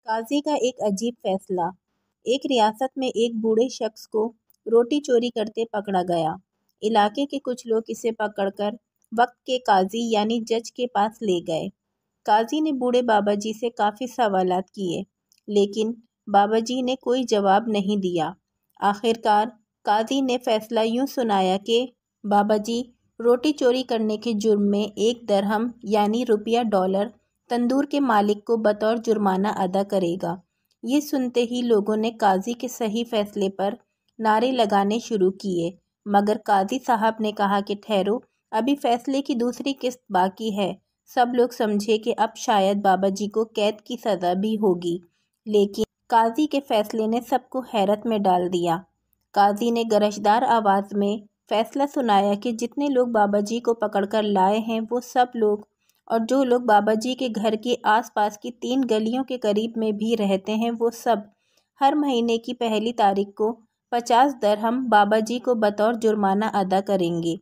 قاضی کا ایک عجیب فیصلہ۔ ایک ریاست میں ایک بوڑھے شخص کو روٹی چوری کرتے پکڑا گیا۔ علاقے کے کچھ لوگ اسے پکڑ کر وقت کے قاضی یعنی جج کے پاس لے گئے۔ قاضی نے بوڑھے بابا جی سے کافی سوالات کیے، لیکن بابا جی نے کوئی جواب نہیں دیا۔ آخرکار قاضی نے فیصلہ یوں سنایا کہ بابا جی روٹی چوری کرنے کے جرم میں 1 درہم یعنی $1 تندور کے مالک کو بطور جرمانہ ادا کرے گا۔ یہ سنتے ہی لوگوں نے قاضی کے صحیح فیصلے پر نعرے لگانے شروع کیے، مگر قاضی صاحب نے کہا کہ ٹھہرو، ابھی فیصلے کی دوسری قسط باقی ہے۔ سب لوگ سمجھے کہ اب شاید بابا جی کو قید کی سزا بھی ہوگی، لیکن قاضی کے فیصلے نے سب کو حیرت میں ڈال دیا۔ قاضی نے گرجدار آواز میں فیصلہ سنایا کہ جتنے لوگ بابا جی کو پکڑ کر لائے ہیں وہ سب لوگ، اور جو لوگ بابا جی کے گھر کے آس پاس کی 3 گلیوں کے قریب میں بھی رہتے ہیں وہ سب ہر مہینے کی پہلی تاریخ کو 50 درہم بابا جی کو بطور جرمانہ ادا کریں گے۔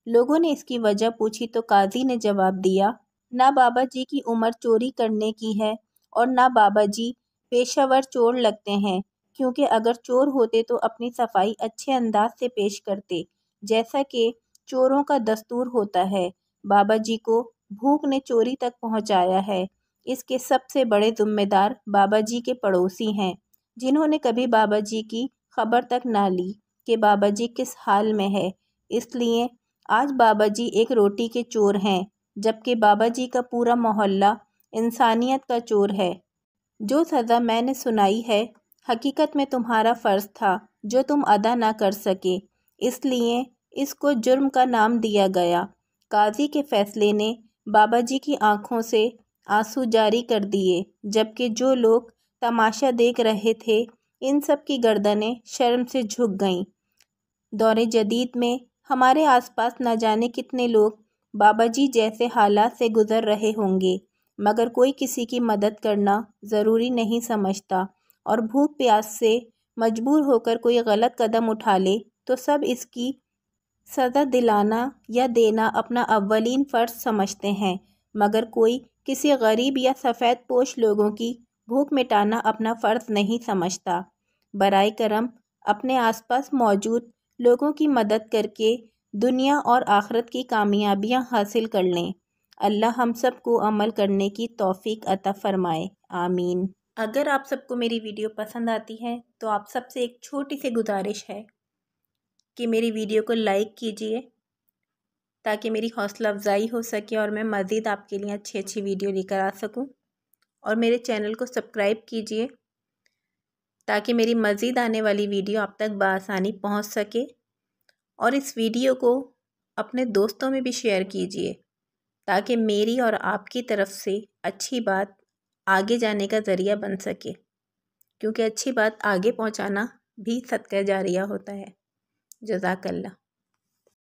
لوگوں نے اس کی وجہ پوچھی تو قاضی نے جواب دیا، نہ بابا جی کی عمر چوری کرنے کی ہے اور نہ بابا جی پیشہ ور چور لگتے ہیں، کیونکہ اگر چور ہوتے تو اپنی صفائی اچھے انداز سے پیش کرتے، جیسا کہ چوروں کا دستور ہوتا ہے۔ بابا جی کو بھوک نے چوری تک پہنچایا ہے۔ اس کے سب سے بڑے ذمہ دار بابا جی کے پڑوسی ہیں، جنہوں نے کبھی بابا جی کی خبر تک نہ لی کہ بابا جی کس حال میں ہے۔ اس لیے آج بابا جی ایک روٹی کے چور ہیں، جبکہ بابا جی کا پورا محلہ انسانیت کا چور ہے۔ جو سزا میں نے سنائی ہے، حقیقت میں تمہارا فرض تھا جو تم ادا نہ کر سکے، اس لیے اس کو جرم کا نام دیا گیا۔ قاضی کے فیصلے نے بابا جی کی آنکھوں سے آنسو جاری کر دیے، جبکہ جو لوگ تماشا دیکھ رہے تھے ان سب کی گردنیں شرم سے جھک گئیں۔ دور جدید میں ہمارے آس پاس نہ جانے کتنے لوگ بابا جی جیسے حالات سے گزر رہے ہوں گے، مگر کوئی کسی کی مدد کرنا ضروری نہیں سمجھتا، اور بھوک پیاس سے مجبور ہو کر کوئی غلط قدم اٹھا لے تو سب اس کی سزا دلانا یا دینا اپنا اولین فرض سمجھتے ہیں، مگر کوئی کسی غریب یا سفید پوش لوگوں کی بھوک مٹانا اپنا فرض نہیں سمجھتا۔ برائے کرم اپنے آس پاس موجود لوگوں کی مدد کر کے دنیا اور آخرت کی کامیابیاں حاصل کر لیں۔ اللہ ہم سب کو عمل کرنے کی توفیق عطا فرمائے، آمین۔ اگر آپ سب کو میری ویڈیو پسند آتی ہے تو آپ سب سے ایک چھوٹی سی گزارش ہے کہ میری ویڈیو کو لائک کیجئے تاکہ میری حوصلہ افزائی ہو سکے اور میں مزید آپ کے لیے اچھی ویڈیو لے کر آ سکوں، اور میرے چینل کو سبسکرائب کیجئے تاکہ میری مزید آنے والی ویڈیو آپ تک بآسانی پہنچ سکے، اور اس ویڈیو کو اپنے دوستوں میں بھی شیئر کیجئے تاکہ میری اور آپ کی طرف سے اچھی بات آگے جانے کا ذریعہ بن سکے، کیونکہ اچھی بات آگے پہنچانا بھی صدقہ جاریہ ہوتا ہے۔ جزاک اللہ۔